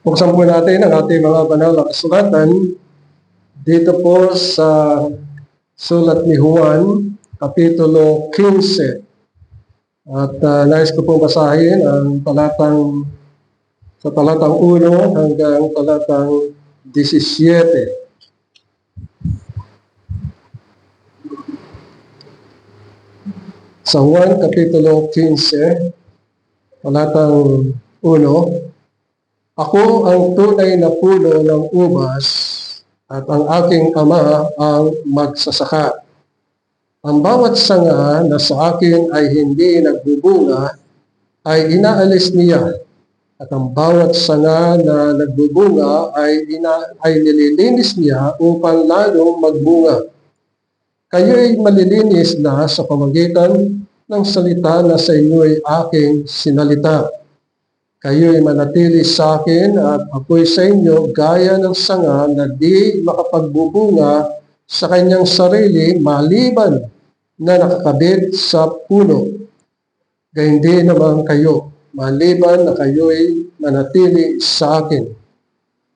Buksan po natin ang ating mga banal na kasulatan dito po sa sulat ni Juan, Kapitulo 15. At nais ko pong basahin ang talatang 1 hanggang talatang 17. Sa Juan, Kapitulo 15, talatang 1, Ako ang tunay na puno ng ubas at ang aking ama ang magsasaka. Ang bawat sanga na sa akin ay hindi nagbubunga ay inaalis niya at ang bawat sanga na nagbubunga ay nililinis niya upang lalong magbunga. Kayo'y malilinis na sa pamamagitan ng salita na sa inyo'y aking sinalita. Kayo'y manatili sa akin at ako'y sa inyo gaya ng sanga na di makapagbubunga sa kanyang sarili maliban na nakakabit sa puno. Gayun din naman kayo, maliban na kayo'y manatili sa akin.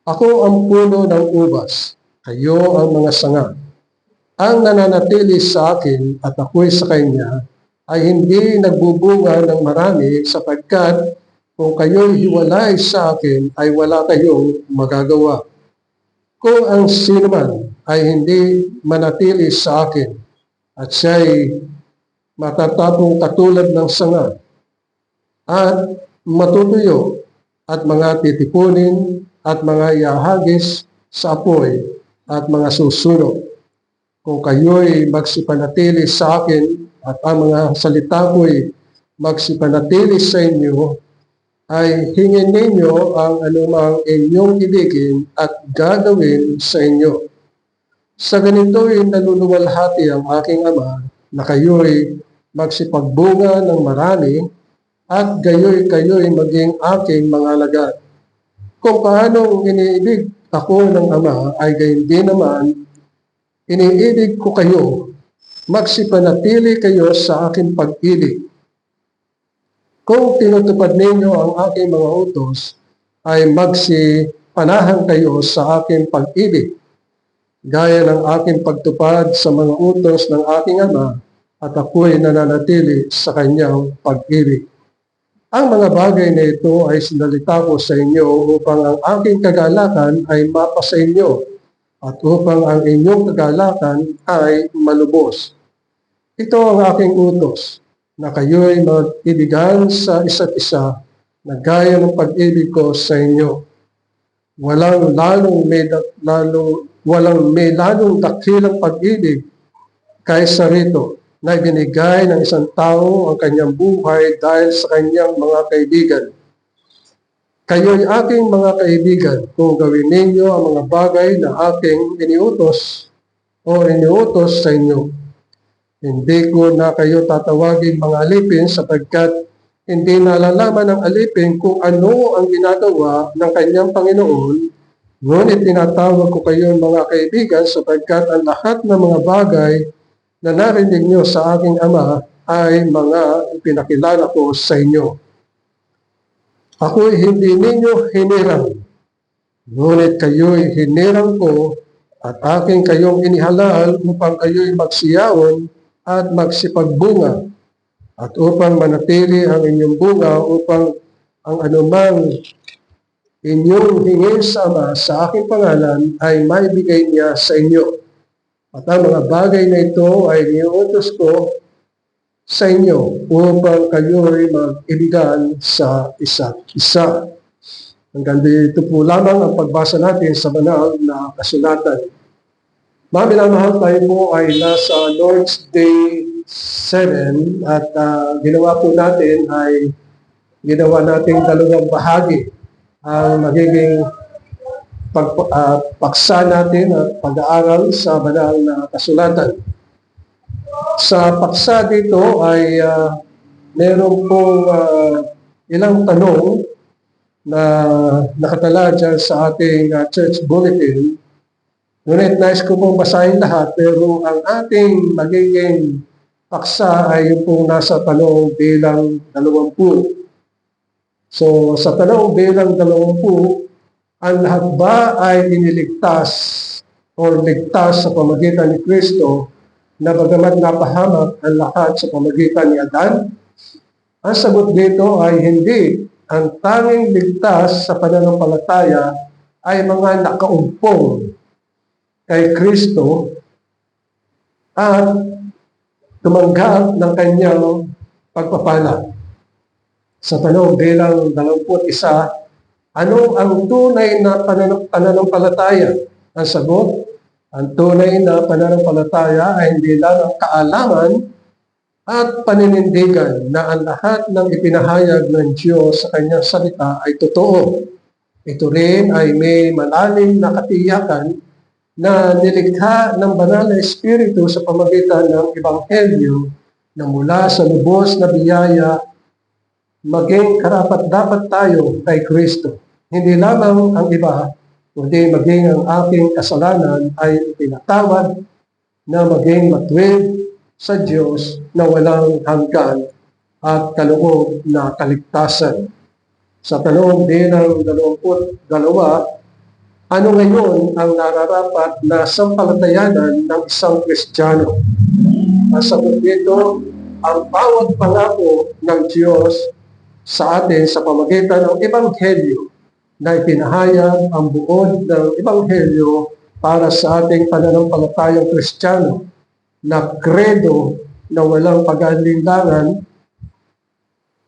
Ako ang puno ng ubas, kayo ang mga sanga. Ang nananatili sa akin at ako'y sa kanya ay hindi nagbubunga ng marami sapagkat kung kayo'y hiwalay sa akin ay wala kayong magagawa. Kung ang sino man ay hindi manatili sa akin at siya'y matatapong katulad ng sanga at matutuyo at mga titipunin at mga iahagis sa apoy at mga susunog. Kung kayo'y magsipanatili sa akin at ang mga salita ko'y magsipanatili sa inyo, ay hingin ninyo ang anumang inyong ibigin at gagawin sa inyo. Sa ganito'y naluluwalhati ang aking ama na kayo'y magsipagbunga ng marami at kayo'y maging aking mga alagad. Kung paanong iniibig ako ng ama ay gayon din naman iniibig ko kayo, magsipanatili kayo sa aking pag-ibig. Kung tinutupad ninyo ang aking mga utos, ay magsipanahan kayo sa aking pag-ibig, gaya ng aking pagtupad sa mga utos ng aking ama at ako'y nananatili sa kanyang pag-ibig. Ang mga bagay na ito ay sinalita ko sa inyo upang ang aking kagalakan ay mapasa inyo at upang ang inyong kagalakan ay malubos. Ito ang aking utos, na kayo'y mag-ibigan sa isa't isa na gaya ng pag-ibig ko sa inyo. Walang may lalong dakilang pag-ibig kaysa rito na ibinigay ng isang tao ang kanyang buhay dahil sa kanyang mga kaibigan. Kayo'y aking mga kaibigan kung gawin ninyo ang mga bagay na aking iniutos sa inyo. Hindi ko na kayo tatawagin mga alipin sapagkat hindi nalalaman ng alipin kung ano ang ginagawa ng kanyang Panginoon, ngunit tinatawag ko kayo mga kaibigan sapagkat ang lahat ng mga bagay na narinig nyo sa aking Ama ay mga ipinakilala ko sa inyo. Ako'y hindi ninyo hinirang, ngunit kayo'y hinirang ko at aking kayong inihalal upang kayo'y magsiyaon at magsipagbunga at upang manatili ang inyong bunga upang ang anumang inyong hingin sa Ama sa aking pangalan ay maibigay niya sa inyo. At ang mga bagay na ito ay iniutos ko sa inyo upang kayo'y mag-ibigan sa isa't isa. Hanggang dito po lamang ang pagbasa natin sa banal na kasulatan. Mga minamahal, tayo po ay nasa Lord's Day 7 at ginawa nating dalawang bahagi ang magiging paksa natin at pag-aaral sa banal na kasulatan. Sa paksa dito ay meron pong ilang tanong na nakatala dyan sa ating church bulletin. Ngunit nais ko pong basahin lahat, pero ang ating magiging paksa ay yung pong nasa tanong bilang 20. So sa tanong bilang 20, Ang lahat ba ay iniligtas o ligtas sa pamagitan ni Kristo na bagamat napahamak ang lahat sa pamagitan ni Adan? Ang sagot dito ay hindi. Ang tanging ligtas sa pananampalataya ay mga nakaumpong kay Kristo at tumanggap ng kanyang pagpapala. Sa tanong bilang 21, ano ang tunay na pananampalataya? Ang sagot, ang tunay na pananampalataya ay hindi lang ang kaalaman at paninindigan na ang lahat ng ipinahayag ng Diyos sa kanyang salita ay totoo. Ito rin ay may malalim na katiyakan na nilikha ng banal na Espiritu sa pamagitan ng Ebanghelyo na mula sa lubos na biyaya maging karapat-dapat tayo kay Kristo. Hindi lamang ang iba, kundi maging ang aking kasalanan ay pinatawad na maging matuwid sa Diyos na walang hanggan at kaloob na kaligtasan. Sa tanong bilang 22, ano ngayon ang nararapat na sampalatayanan ng isang Kristiyano? Ang sagot dito, ang bawat pangako ng Diyos sa atin sa pamagitan ng Ebanghelyo na ipinahayag ang buod ng Ebanghelyo para sa ating pananampalatayang Kristiyano na kredo na walang pag-alinlangan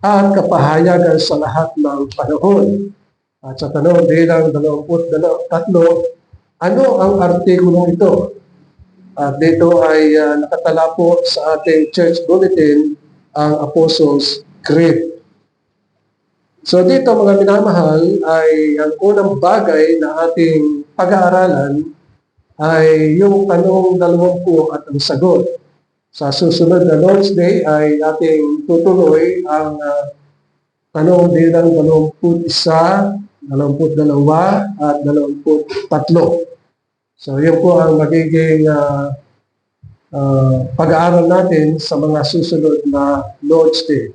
at kapahayagan sa lahat ng panahon. At sa tanong bilang 23, ano ang artikulong ito? At dito ay nakatala po sa ating church bulletin ang Apostles' Creed. So dito mga minamahal ay ang unang bagay na ating pag-aaralan ay yung tanong 20 at ang sagot. Sa susunod na Lord's Day ay ating tutuloy ang tanong bilang 21, 22 at 23. So yun po ang magiging pag-aaral natin sa mga susunod na Lord's Day.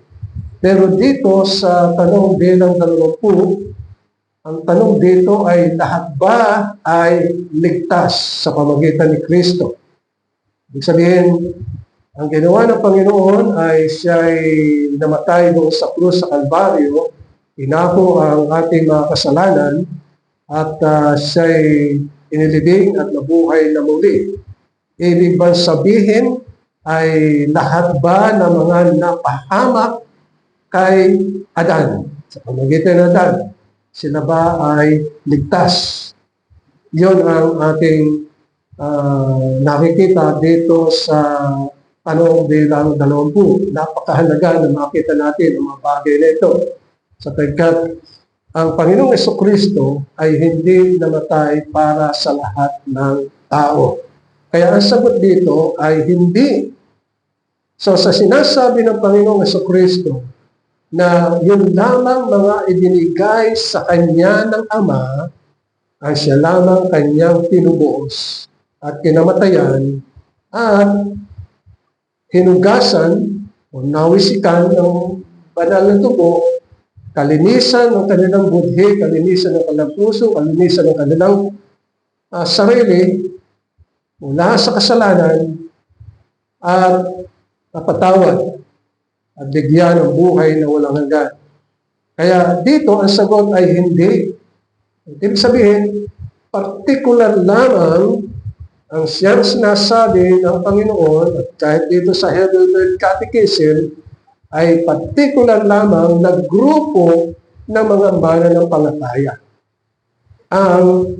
Pero dito sa tanong bilang 20, ang tanong dito ay lahat ba ay ligtas sa pamagitan ni Kristo? Ibig sabihin, ang ginawa ng Panginoon ay siya'y namatay doon sa krus sa Kalbaryo, inako ang ating mga kasalanan at siya'y inilibing at nabuhay na muli. Ibig bang sabihin ay lahat ba ng mga napahamak kay Adan, sa pamagitan ng Adan, sila ba ay ligtas? Yun ang ating nakikita dito sa tanong bilang 20. Napakahalaga na makita natin ang mga bagay na ito. Sapagkat ang Panginoong Jesucristo ay hindi namatay para sa lahat ng tao. Kaya ang sagot dito ay hindi. So sa sinasabi ng Panginoong Jesucristo, na yun lamang mga ibinigay sa kanya ng Ama ang siya lamang kanyang tinubuos at kinamatayan at hinugasan o nawisikan ng banal na dugo, kalinisan ng kanilang budhi, kalinisan ng kanilang puso, kalinisan ng kanilang sarili mula sa kasalanan at napatawad at bigyan ng buhay na walang hanggan. Kaya dito ang sagot ay hindi. Ibig sabihin, partikular lamang ang siyang sinasabi ng Panginoon at kahit dito sa Heidelberg Catechism ay partikular lamang na grupo ng mga mananampalataya. Ang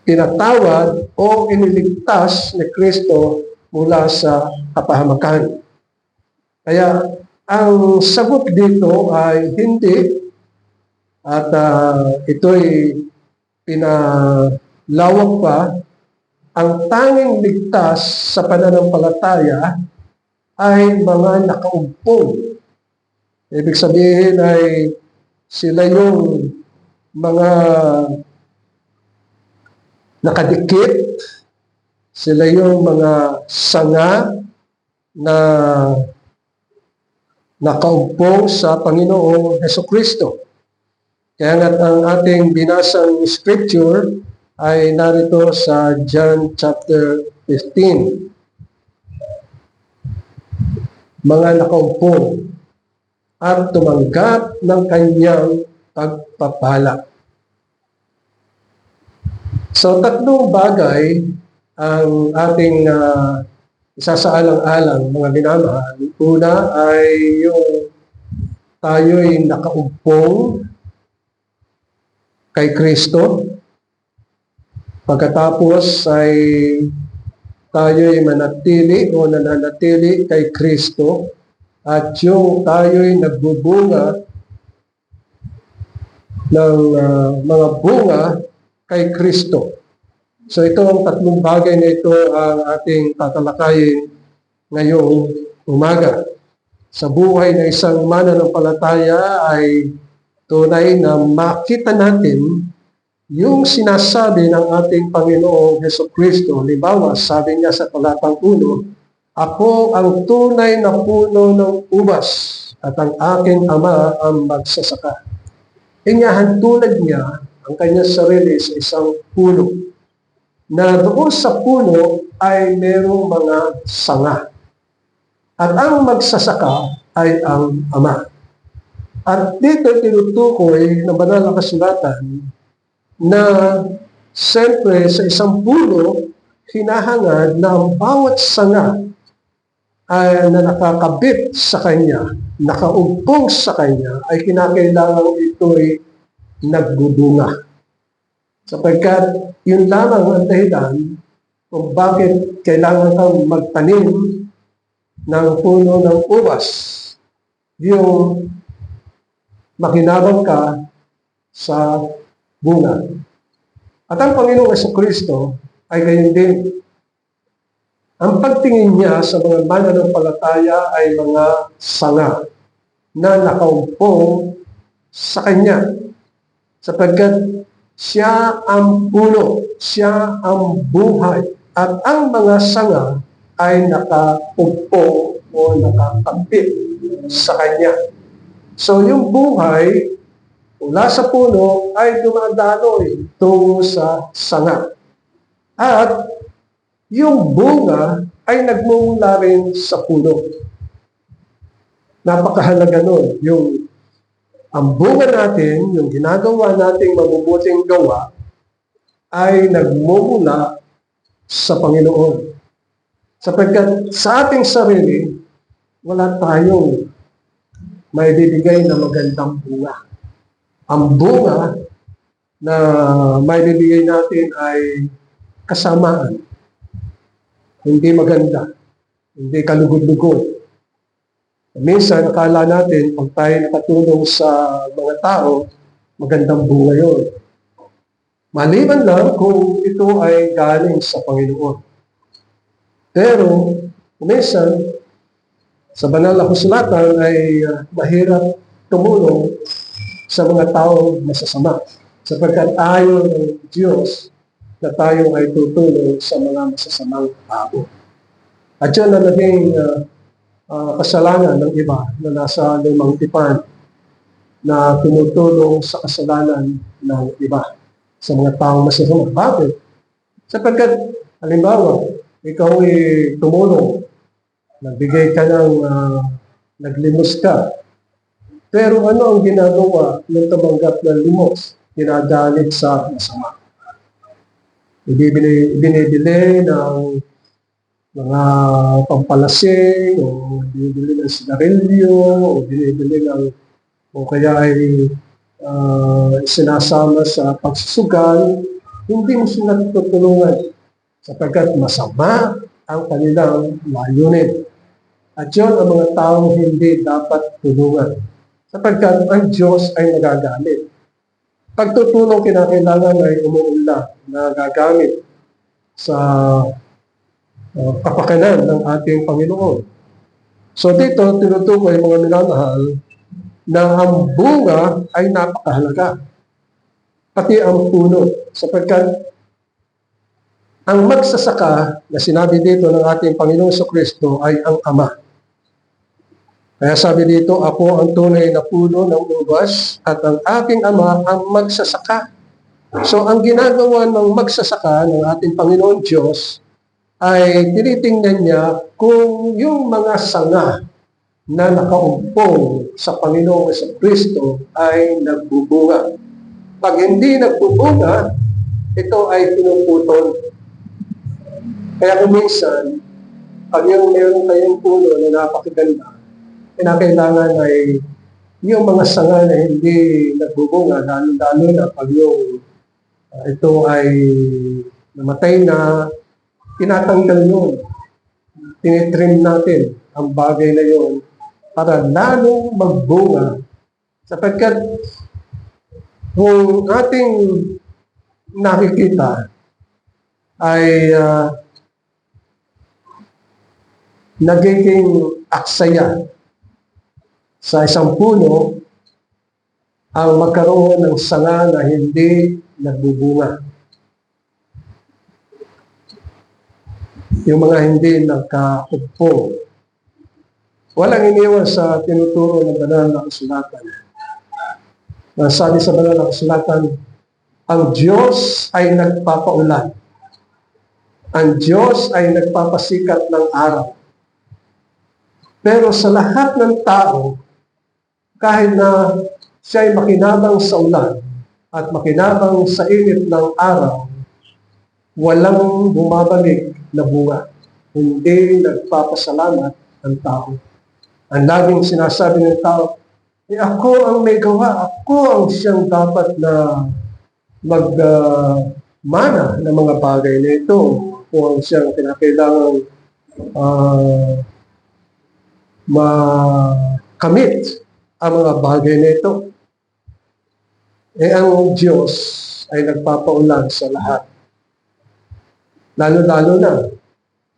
tinatawad o iniligtas ni Kristo mula sa kapahamakan. Kaya ang sagot dito ay hindi at ito'y pinalawak pa. Ang tanging ligtas sa pananampalataya ay mga nakaumpong. Ibig sabihin ay sila yung mga nakadikit, sila yung mga sanga na nakaumpong sa Panginoong Jesucristo. Kaya nga ang ating binasang scripture ay narito sa John chapter 15. Mga nakaupo at tumanggap ng kanyang pagpapala. So, tatlong bagay ang ating isasaalang-alang mga minamahal. Una ay yung tayo'y nakaumpong kay Kristo. Pagkatapos ay tayo'y manatili o nananatili kay Kristo. At yung tayo'y nagbubunga ng mga bunga kay Kristo. So ito ang tatlong bagay na ito ang ating tatalakayin ngayong umaga. Sa buhay ng isang mananampalataya ay tunay na makita natin yung sinasabi ng ating Panginoong Jesucristo. Halimbawa, sabi niya sa talatang 1, ako ang tunay na puno ng ubas at ang aking ama ang magsasaka. Inihahantulad niya ang kanyang sarili sa isang puno, na doon sa puno ay merong mga sanga. At ang magsasaka ay ang ama. At dito tinutukoy ng banal na kasulatan na siyempre sa isang puno, hinahangad na ang bawat sanga ay na nakakabit sa kanya, nakaumpong sa kanya, ay kinakailangan ito'y nagbubunga. Sapagkat yun lamang ang dahilan kung bakit kailangan kang magtanim ng puno ng ubas. Yung makinabang ka sa bunga. At ang Panginoong Jesucristo ay gayon din. Ang pagtingin niya sa mga mananampalataya ay mga sanga na nakaumpong sa Kanya. Sapagkat siya ang puno, siya ang buhay, at ang mga sanga ay nakaupo o nakakapit sa Kanya. So yung buhay mula sa puno ay dumadaloy tungo sa sanga. At yung bunga ay nagmumula rin sa puno. Napakahalaga nun. Ang bunga natin, yung ginagawa nating mabubuting gawa, ay nagmumula sa Panginoon. Sapagkat sa ating sarili, wala tayong may bibigay na magandang bunga. Ang bunga na may bibigay natin ay kasamaan. Hindi maganda. Hindi kalugod-lugod. Minsan, akala natin, pag tayo nakatulong sa mga tao, magandang bunga yun. Maliban lang kung ito ay galing sa Panginoon. Pero, minsan, sa banal na kasulatan ay mahirap tumulong sa mga taong masasama. Sapagkat ayaw ng Diyos na tayo ay tutulong sa mga masasamang tao. At yun na naging kasalanan ng iba na nasa limang tipan na tumutulong sa kasalanan ng iba sa mga taong masasama. Bakit? Sapagkat, halimbawa, ikaw ay tumulong, nagbigay ka ng naglimos ka, pero ano ang ginagawa ng tumanggap ng limos? Dinadalit sa masama. Binibili ng mga pampalasing, o binibili ng sigarilyo, o binibili ng, o kaya ay sinasama sa pagsusugal, hindi mo sila tutulungan sapagkat masama ang kanilang layunin. At yun ang mga taong hindi dapat tulungan sapagkat ang Diyos ay nagagamit. Pagtutulong kinakailangan ay umuunlad na gagamit sa kapakanan ng ating Panginoon. So dito, tinutukoy mga minamahal na ang bunga ay napakahalaga. Pati ang puno. Sapagkat ang magsasaka na sinabi dito ng ating Panginoong Jesucristo ay ang Ama. Kaya sabi dito, ako ang tunay na puno ng ubas at ang aking ama ang magsasaka. So ang ginagawa ng magsasaka ng ating Panginoon Diyos ay tinitingnan niya kung yung mga sanga na nakaumpong sa Panginoong Kristo ay nagbubunga. Pag hindi nagbubunga, ito ay pinuputol. Kaya kung minsan, pag yung meron kayong puno na napakaganda, kinakailangan ay yung mga sanga na hindi nagbubunga, lalo na pag yung ito ay namatay na, tinatanggal yun. Tinitrim natin ang bagay na yun para lalong magbunga. Sapagkat kung ating nakikita ay nagiging aksaya sa isang puno ang magkaroon ng sanga na hindi nagbubunga. Yung mga hindi nagkaupo. Walang iniwan sa tinuturo ng banal na kasulatan. Sabi sa banal na kasulatan, ang Diyos ay nagpapaulan. Ang Diyos ay nagpapasikat ng araw. Pero sa lahat ng tao, kahit na siya ay makinabang sa ulan at makinabang sa init ng araw, walang bumabalik na bunga. Hindi nagpapasalamat ang tao. Ang laging sinasabi ng tao, ako ang may gawa, ako ang siyang dapat na magmana ng mga bagay na ito. Ako ang siyang kinakailangang makamit ang mga bagay na ito. Ang Diyos ay nagpapaulan sa lahat. Lalo-lalo na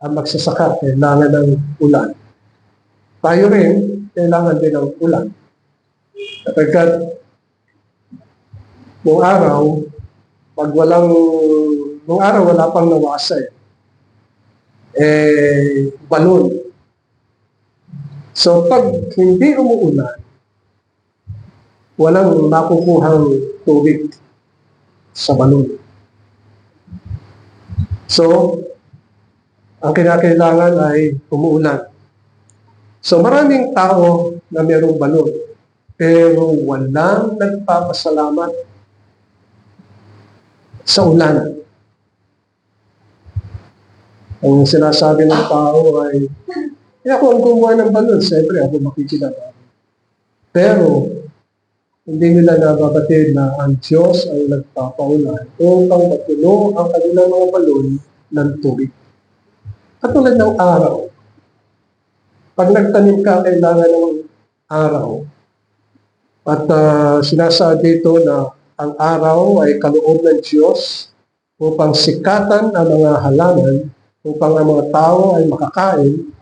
ang magsasaka, kailangan ng ulan. Tayo rin, kailangan din ng ulan. Kapagkat nung araw, nung araw wala pang nawasa balon. So pag hindi umuulan, walang nakukuhang tubig sa balon. So, ang kinakailangan ay umuulan. So maraming tao na mayroong balon, pero walang nagpapasalamat sa ulan. Ang sinasabi ng tao ay, ako ang gumawa ng balon, siyempre ako makikilala. Pero, hindi nila nababatid na ang Diyos ay nagpapaulan upang matulo ang kanilang mga balon ng tubig. Katulad ng araw. Pag nagtanim ka, kailangan ng araw. At sinasabi dito na ang araw ay kaloob ng Diyos upang sikatan ang mga halaman, upang ang mga tao ay makakain,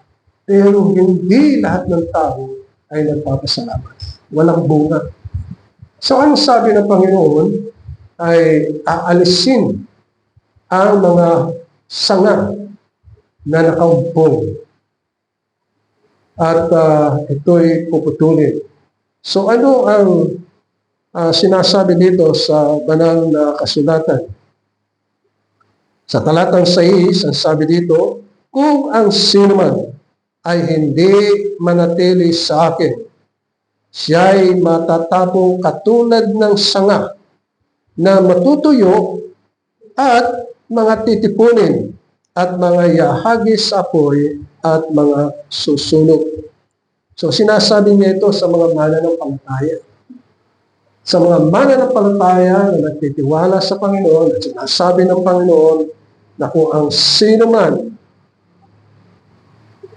pero hindi lahat ng tao ay nagpapasalamat. Walang bunga. So ang sabi ng Panginoon ay aalisin ang mga sanga na nakaumpong at ito'y puputulin. So ano ang sinasabi dito sa banal na kasulatan? Sa talatang 6, ang sabi dito, kung ang sinuman ay hindi manatili sa akin, siya'y matatapong katulad ng sanga na matutuyo at mga titipunin at mga yahagis sa apoy at mga susunog. So sinasabi niya ito sa mga mananampalataya. Sa mga mananampalataya na nagtitiwala sa Panginoon at sinasabi ng Panginoon na kung ang sino man,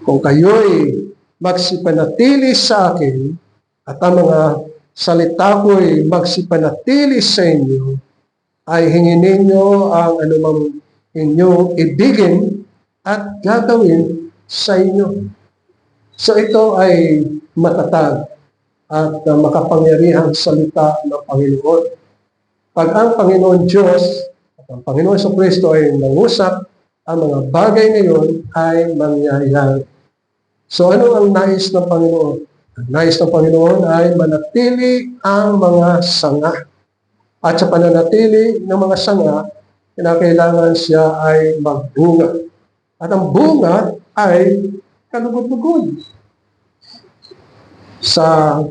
kung kayo'y magsipanatili sa akin at ang mga salita ko'y magsipanatili sa inyo, ay hingin ninyo ang anumang inyong ibigin at gagawin sa inyo. So ito ay matatag at makapangyarihang salita ng Panginoon. Pag ang Panginoon Diyos at ang Panginoon sa Kristo ay nangusap, ang mga bagay na yun ay mangyayari. So ano ang nais ng Panginoon? Ang nais ng Panginoon ay manatili ang mga sanga. At sa pananatili ng mga sanga, kinakailangan siya ay magbunga. At ang bunga ay kalugod-lugod. Sa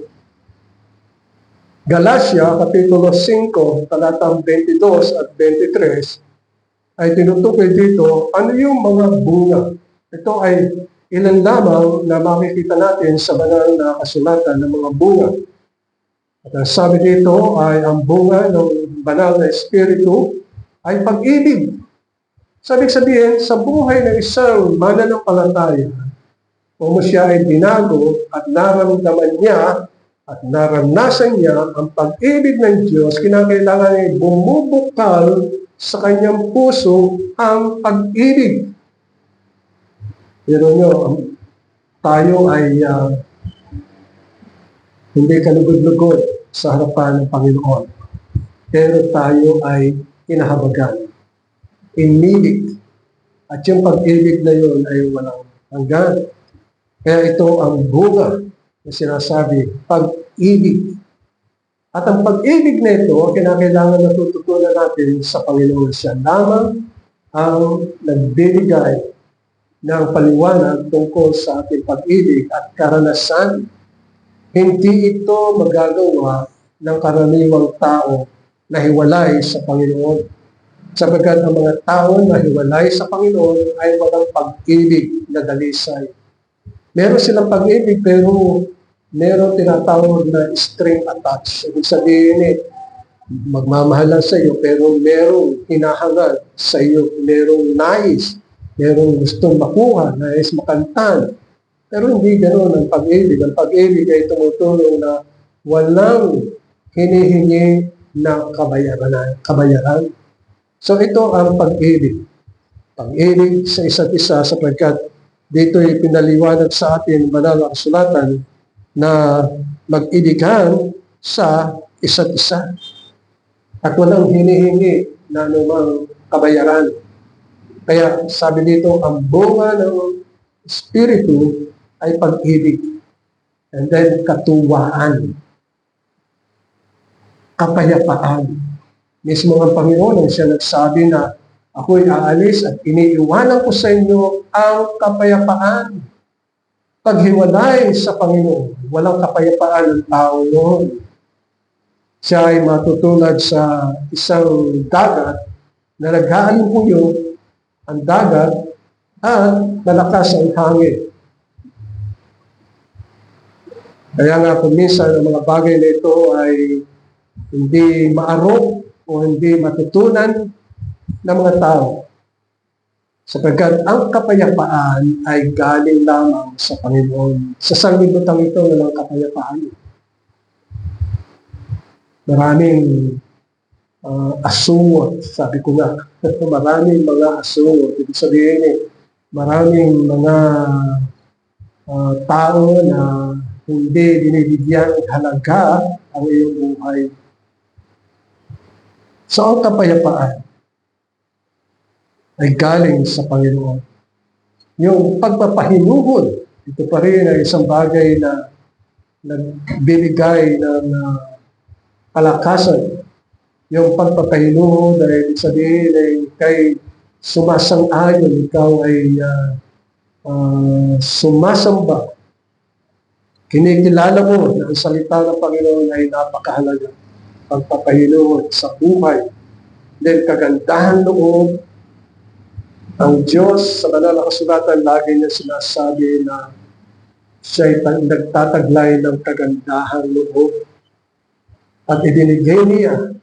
Galacia, Kapitulo 5, talatang 22 at 23, ay tinutukoy dito, ano yung mga bunga? Ito ay ilan lamang na makikita natin sa banal na kasulatan ng mga bunga. At ang sabi dito ay ang bunga ng banal na espiritu ay pag-ibig. Sabi sabihin, sa buhay ng isang mananampalataya, kung siya ay binago at naramdaman niya at naranasan niya ang pag-ibig ng Diyos, kinakailangan ay bumubukal sa kanyang puso ang pag-ibig. Pero nyo, tayo ay hindi kalugod-lugod sa harapan ng Panginoon. Pero tayo ay kinahabagan, inilig. At yung pag-ibig na yun ay walang hanggan. Kaya ito ang bunga na sinasabi, pag-ibig. At ang pag-ibig na ito, kinakailangan natututunan natin sa Panginoon. Siya lamang ang nagbibigay ng paliwanag tungkol sa ating pag-ibig at karanasan. Hindi ito magagawa ng karaniwang tao na hiwalay sa Panginoon. Sapagkat ang mga tao na hiwalay sa Panginoon ay walang pag-ibig na dalisay. Meron silang pag-ibig pero meron tinatawag na string attached. Ibig sabihin magmamahalan sa iyo pero merong hinahangad sa iyo, merong nais, merong gustong makuha, nais makantan. Pero hindi ganoon ang pag-ibig. Ang pag-ibig ay tumutulong na walang hinihingi ng kabayaran. So ito ang pag-ibig. Pag-ibig sa isa't isa sapagkat dito ay pinaliwanag sa atin banal na kasulatan na mag-ibigan sa isa't isa. At walang hinihingi na anumang kabayaran. Kaya sabi dito, ang bunga ng Espiritu ay pag-ibig. And then katuwaan. Kapayapaan. Mismo ang Panginoon ang siya nagsabi na ako'y aalis at iniiwanan ko sa inyo ang kapayapaan. Paghiwalay sa Panginoon, walang kapayapaan ng tao noon. Siya ay matutulad sa isang dagat na nag-aalungkuyo ang dagat at malakas ang hangin. Kaya nga kung minsan ang mga bagay na ito ay hindi maarok o hindi matutunan ng mga tao. Sapagkat ang kapayapaan ay galing lamang sa Panginoon. Sa sanglibutan ito walang kapayapaan. Maraming asungot, sabi ko nga. Maraming mga asungot. Ibig sabihin maraming mga tao na hindi binibigyan halaga ang iyong buhay. So ang kapayapaan ay galing sa Panginoon. Yung pagpapahinuhod, ito pa rin ay isang bagay na nagbibigay ng kalakasan. Yung pagpapahinuhod ay sabihin ay kay sumasang-ayon, ikaw ay sumasamba. Kinikilala mo na ang salita ng Panginoon ay napakahalaga. Pagpapahinuhod sa buhay. Then kagandahan loob, ang Diyos sa banal na kasulatan lagi niya sinasabi na siya'y nagtataglay ng kagandahan loob. At ibinigay niya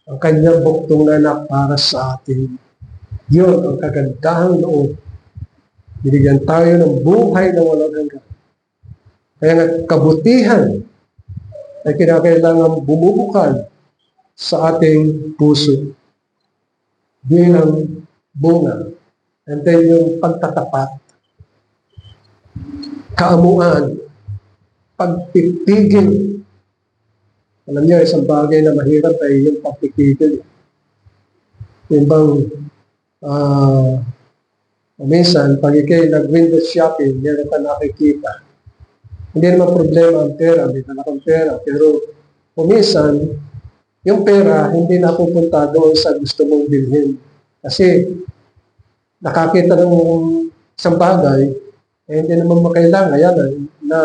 ang kanyang buktong na para sa atin. Yun ang kagandahan loob. Binigyan tayo ng buhay na walang hanggan. Kaya kabutihan ay kinakailangan bumubukal sa ating puso bilang bunga. And then yung pagtatapat, kaamuan, pagpipigil. Alam niyo, isang bagay na mahirap ay yung pagpipigil. Yung bang, minsan, pag ikay nag-window shopping, meron ka nakikita Hindi naman problema ang pera, may dala kang pera. Pero kumisan, yung pera hindi napupunta doon sa gusto mong bilhin. Kasi nakakita ng isang bagay, eh, hindi naman makailangan. Yan na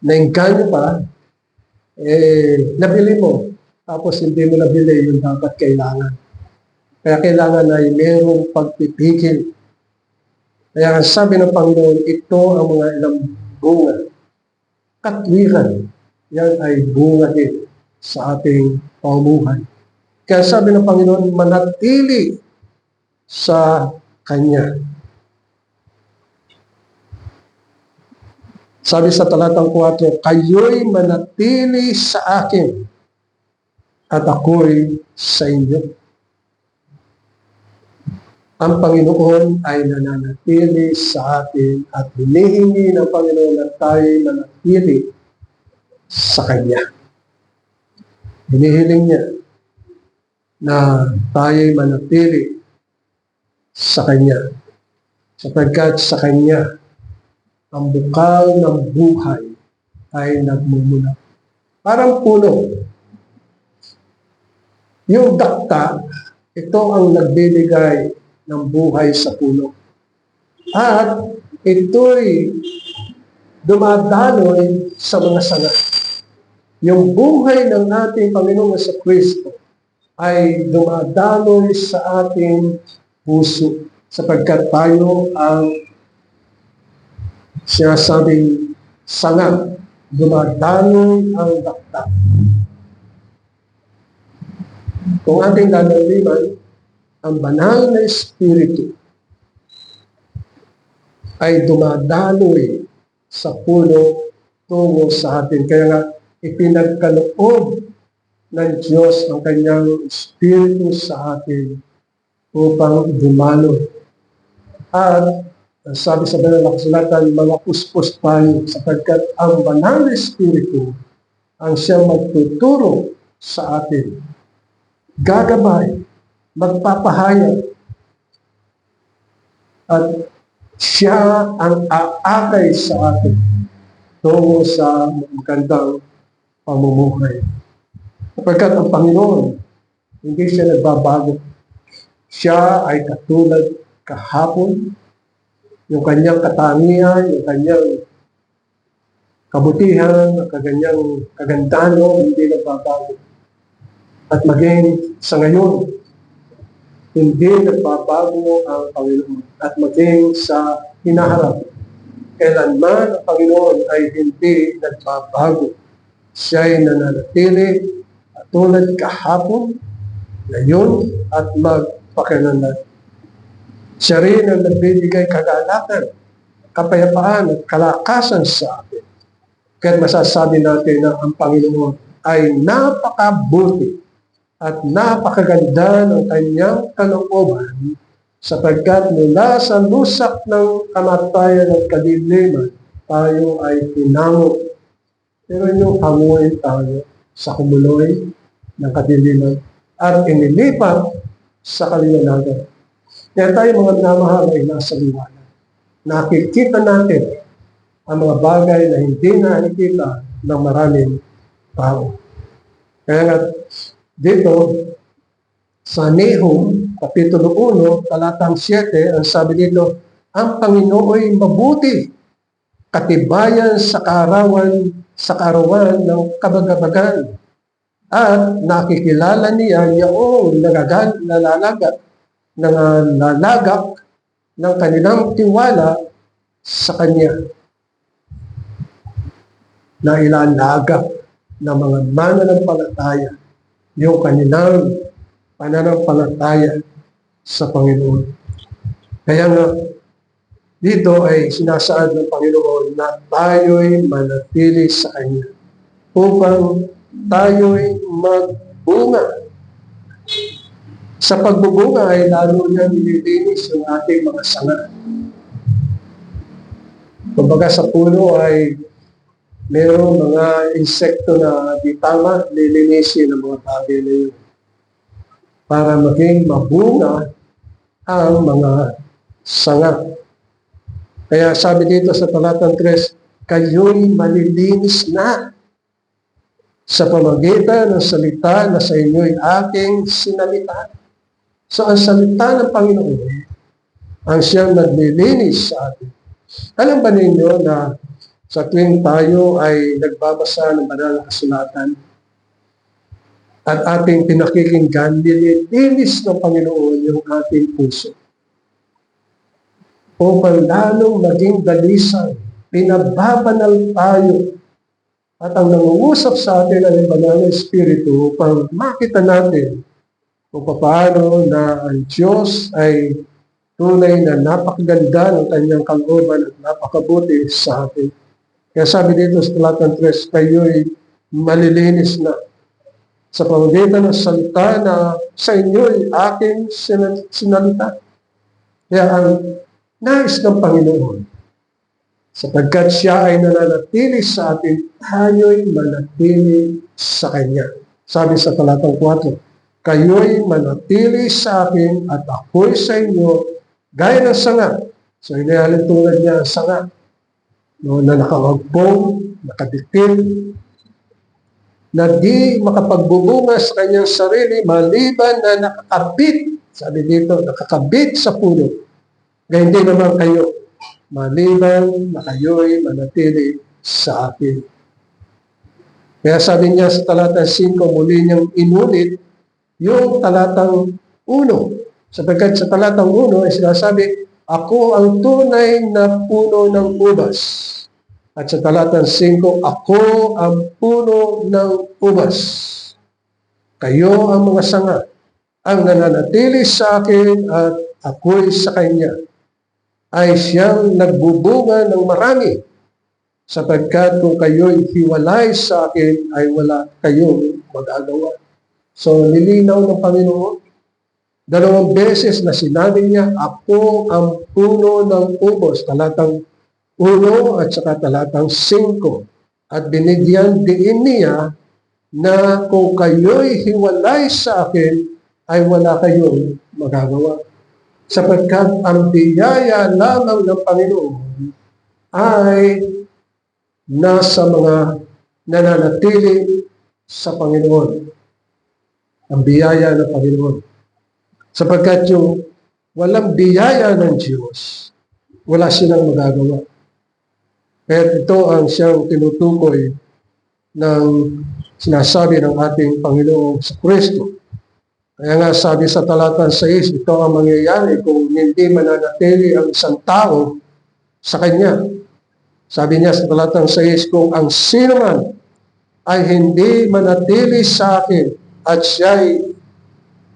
nainganyo pa, eh, nabili mo. Tapos hindi mo nabili yung dapat kailangan. Kaya kailangan ay mayroong pagpipigil. Kaya sabi ng Panginoon, ito ang mga ilang bunga. Katwiran, yan ay bunga din sa ating pamumuhay. Kaya sabi ng Panginoon, manatili sa Kanya. Sabi sa talatang 4, kayo'y manatili sa akin at ako'y sa inyo. Ang Panginoon ay nananatili sa atin at hinihingi ng Panginoon na tayo'y manatili sa Kanya. Hinihiling niya na tayo'y manatili sa Kanya. Sapagkat sa Kanya, ang bukal ng buhay ay nagmumula. Parang puno. Yung dakta, ito ang nagbibigay ng buhay sa puno. At ito'y dumadaloy sa mga sanga. Yung buhay ng ating Panginoong Kristo ay dumadaloy sa ating puso sapagkat tayo ang sinasabing sanga, dumadaloy ang dakta. Kung ating lalaliman, ang banal na Espiritu ay dumadaloy sa puno tungo sa atin. Kaya nga, ipinagkaloob ng Diyos ang kanyang Espiritu sa atin upang dumaloy. At sabi sa banal na kasulatan, mga puspos tayo sapagkat ang banal na Espiritu ang siyang magtuturo sa atin. Gagabay, magpapahayag, at siya ang aakay sa atin tungo sa magandang pamumuhay. Sapagkat ang Panginoon, hindi siya nagbabago. Siya ay katulad kahapon, yung kanyang katangian, yung kanyang kabutihan, ang kanyang kagandahan, hindi nagbabago. At maging sa ngayon, hindi nagbabago ang Panginoon. At maging sa hinaharap, kailanman ang Panginoon ay hindi nagbabago. Siya ay nananatili tulad kahapon, ngayon, at magpakailanman. Siya rin ang nagbibigay kagalakan, kapayapaan at kalakasan sa atin. Kaya masasabi natin na ang Panginoon ay napakabuti at napakaganda ng kanyang kalooban sapagkat mula sa lusak ng kamatayan at kadiliman, tayo ay tinamo. Pero yung hanguin tayo sa kumuloy ng kadiliman at inilipat sa kaliwanagan. Kaya tayo mga minamahal ay nasa liwanag. Nakikita natin ang mga bagay na hindi nakikita ng maraming tao. Kaya nga, dito, sa Nahum, Kapitulo 1, talatang 7, ang sabi dito, ang Panginoon ay mabuti, katibayan sa kaarawan ng kabagabagan, at nakikilala niya yung nalalagak ng kanilang tiwala sa Kanya, na ilalagak ng mga mananampalataya yung kanilang pananampalataya sa Panginoon. Kaya nga, dito ay sinasaad ng Panginoon na tayo'y manatili sa Kanya upang tayo'y magbunga. Sa pagbubunga ay lalo na nililinis yung ating mga sanga. Kumbaga sa puno ay mayroong mga insekto na di tama, lilinisin ng mga bagay na yun para maging mabunga ang mga sanga. Kaya sabi dito sa talatang 3, kayo'y malilinis na sa pamamagitan ng salita na sa inyo'y aking sinalita. So ang salita ng Panginoon ang siyang naglilinis sa atin. Alam ba ninyo na sa tuwing tayo ay nagbabasa ng banal na kasulatan at ating pinakikinggan, nililinis ng Panginoon yung ating puso upang lalong maging dalisan, pinababanal tayo at ang nangungusap sa atin ay ang banal na Espiritu upang makita natin kung paano na ang Diyos ay tunay na napakaganda ng kanyang kalooban at napakabuti sa atin. Kaya sabi dito sa Talatang 3, kayo'y malilinis na sa pamamagitan ng salita na sa inyo'y aking sinalita. Kaya ang nais ng Panginoon, sapagkat siya ay nananatili sa atin, tayo'y manatili sa Kanya. Sabi sa Talatang 4, kayo'y manatili sa akin at ako'y sa inyo, gaya ng sanga. So, inihalin tulad niya ang sanga, no, na nakawagpong, nakadikit, na di makapagbubunga sa kanyang sarili, maliban na nakakabit, sabi dito, nakakabit sa puno. Gayun din naman kayo, maliban na kayo'y manatili sa akin. Kaya sabi niya sa talatang 5, muli niyang inulit yung talatang 1. Sapagkat sa talatang 1 ay sinasabi, ako ang tunay na puno ng ubas. At sa talatang 5, ako ang puno ng ubas. Kayo ang mga sanga, ang nananatili sa akin at ako'y sa kanya, ay siyang nagbubunga ng marami, sapagkat kung kayo'y hiwalay sa akin, ay wala kayong magagawa. So, nilinaw ng Panginoon, 2 beses na sinabi niya, ako ang puno ng ubos, talatang 1 at saka talatang 5. At binigyan din niya na kung kayo'y hiwalay sa akin, ay wala kayong magagawa. Sapagkat ang biyaya lamang ng Panginoon ay nasa mga nananatili sa Panginoon. Ang biyaya ng Panginoon. Sapagkat yung walang biyaya ng Diyos, wala silang magagawa. Kaya ito ang siyang tinutukoy ng sinasabi ng ating Panginoong sa Kristo. Kaya nga sabi sa talatang 6, ito ang mangyayari kung hindi mananatili ang isang tao sa Kanya. Sabi niya sa talatang 6, kung ang sino man ay hindi manatili sa akin at siya'y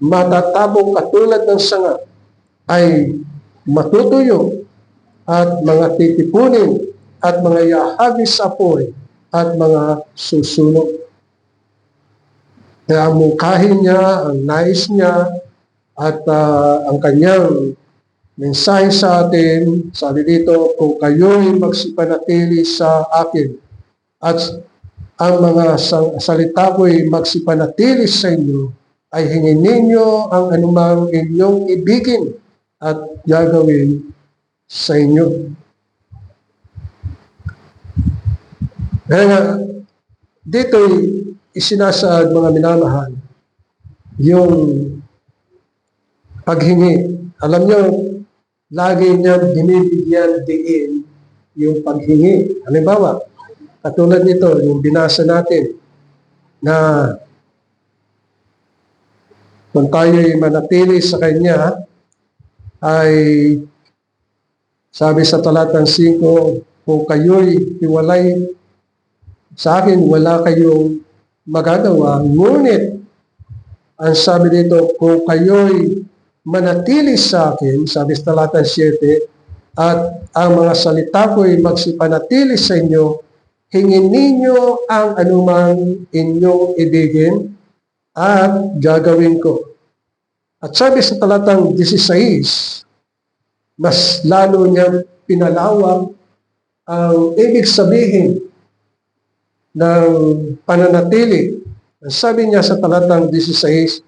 matatabong katulad ng sanga, ay matutuyo at mga titipunin at mga iahagis sa apoy at mga susunog. Kaya ang mungkahin niya, ang nais niya, at ang kanyang mensahe sa atin, sabi dito, kung kayo'y magsipanatili sa akin, at ang mga salita ko'y magsipanatili sa inyo, ay hingin ninyo ang anumang inyong ibigin at gagawin sa inyo. Kaya dito'y isinasaad, mga minamahal, yung paghingi. Alam nyo, lagi niyang binibigyan diin yung paghingi. Halimbawa, katulad nito, yung binasa natin, na kung tayo'y manatili sa Kanya, ay sabi sa talatang 5, kung kayo'y hiwalay sa akin, wala kayong magagawa. Ngunit, ang sabi dito, kung kayo'y manatili sa akin, sabi sa talatang 7, at ang mga salita ko'y magsipanatili sa inyo, hingin ninyo ang anumang inyong ibigin at gagawin ko. At sabi sa talatang 16, mas lalo niyang pinalawak ang ibig sabihin ng pananatili. Sabi niya sa talatang 16,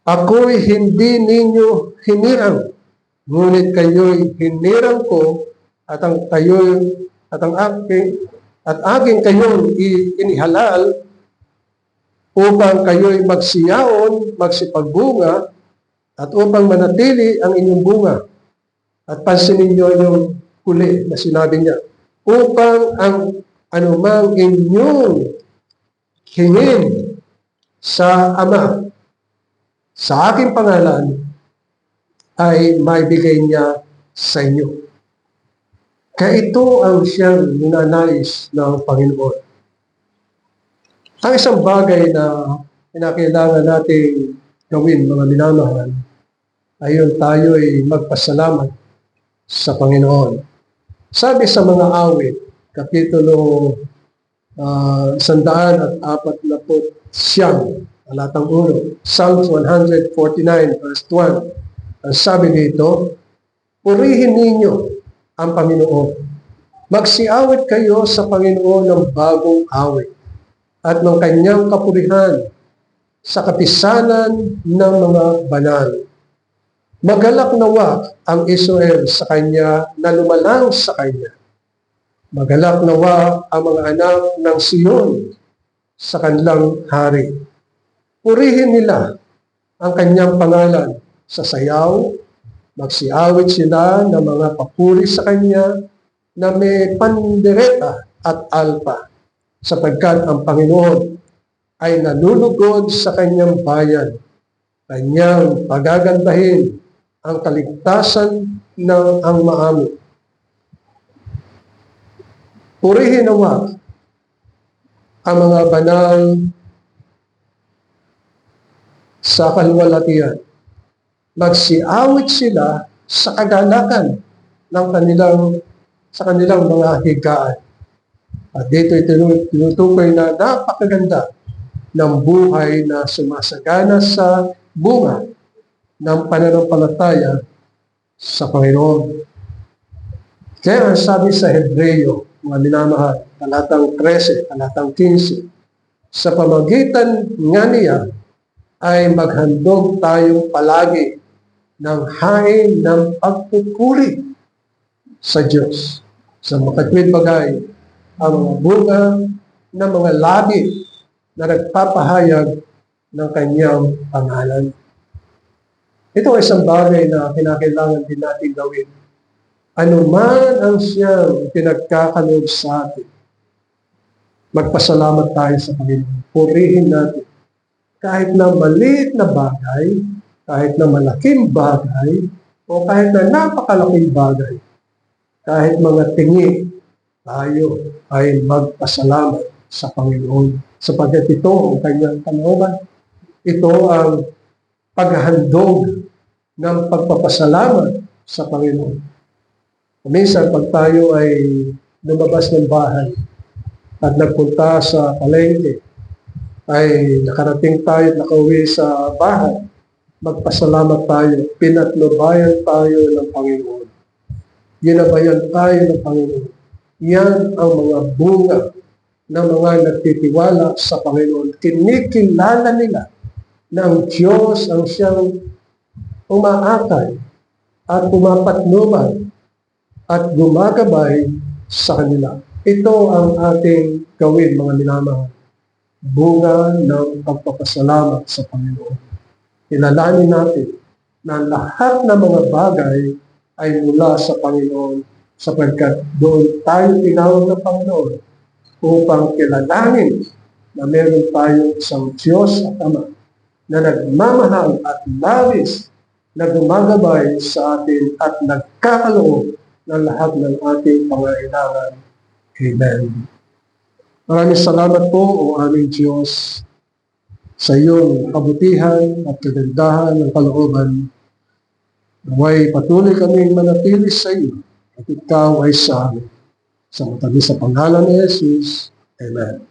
ako'y hindi ninyo hinirang, ngunit kayo'y hinirang ko, at ang kayo'y at aking kayong inihalal upang kayo'y magsiyaon, magsipagbunga, at upang manatili ang inyong bunga. At pansinin niyo yung huli na sinabi niya, upang ang anumang inyong hingin sa Ama, sa aking pangalan, ay maibigay niya sa inyo. Kaya ito ang siyang ninanais ng Panginoon. Ang isang bagay na kinakailangan nating gawin, mga minamahal, ay yun tayo'y magpasalamat sa Panginoon. Sabi sa mga awit, Kapitulo 149, talatang 1, Psalms 149 verse 1, ang sabi dito, purihin ninyo ang Panginoon. Magsiawit kayo sa Panginoon ng bagong awit at ng kanyang kapurihan sa kapisanan ng mga banal. Magalak nawa ang Israel sa kanya na lumalang sa kanya. Magalak nawa ang mga anak ng Siyon sa kanilang hari. Purihin nila ang kanyang pangalan sa sayaw, magsiawit sila ng mga papuri sa kanya na may pandereta at alpa, sapagkat ang Panginoon ay nalulugod sa kanyang bayan, kanyang pagagandahin ang kaligtasan ng ang maamo. Purihin nawa ang mga banal sa kaluwalhatian. Magsiawit sila sa kagalakan ng sa kanilang mga higaan. At dito tinutukoy na napakaganda ng buhay na sumasagana sa bunga ng pananampalataya sa Panginoon. Kaya ang sabi sa Hebreo, mga minamahal, talatang 13, talatang 15, sa pamagitan nga niya ay maghandog tayong palagi ng hain ng pagpupuri sa Diyos. Sa makatwid bagay, ang mga bunga ng mga labi na nagpapahayag ng kanyang pangalan. Ito ay isang bagay na kinakailangan din natin gawin. Ano man ang siyang pinagkakaloob sa atin, magpasalamat tayo sa Panginoon. Purihin natin. Kahit na maliit na bagay, kahit na malaking bagay, o kahit na napakalaking bagay, kahit mga tingi, tayo ay magpasalamat sa Panginoon. Sapagkat ito ang kanyang kalooban. Ito ang paghahandog ng pagpapasalamat sa Panginoon. Minsan, pag tayo ay lumabas ng bahay at nagpunta sa palengke, ay nakarating tayo at nakauwi sa bahay, magpasalamat tayo, pinatnubayan tayo ng Panginoon. Ginabayan tayo ng Panginoon. Yan ang mga bunga ng mga nagtitiwala sa Panginoon. Kinikilala nila na ang Diyos ang siyang umaakay at pumapatnubay at gumagabay sa kanila. Ito ang ating gawin, mga minamahal. Bunga ng pagpapasalamat sa Panginoon. Kilalanin natin na lahat ng mga bagay ay mula sa Panginoon, sapagkat doon tayo tinawag ng Panginoon upang kilalanin na meron tayong isang Diyos at Ama na nagmamahal at labis na gumagabay sa atin at nagkakaloob ng lahat ng ating pangailangan. Amen. Maraming salamat po, o aming Diyos, sa iyong kabutihan at kagandahan ng kalooban. Naway patuloy kaming manatili sa iyo at ikaw ay sa amin. Sa matamis sa pangalan ni Jesus. Amen.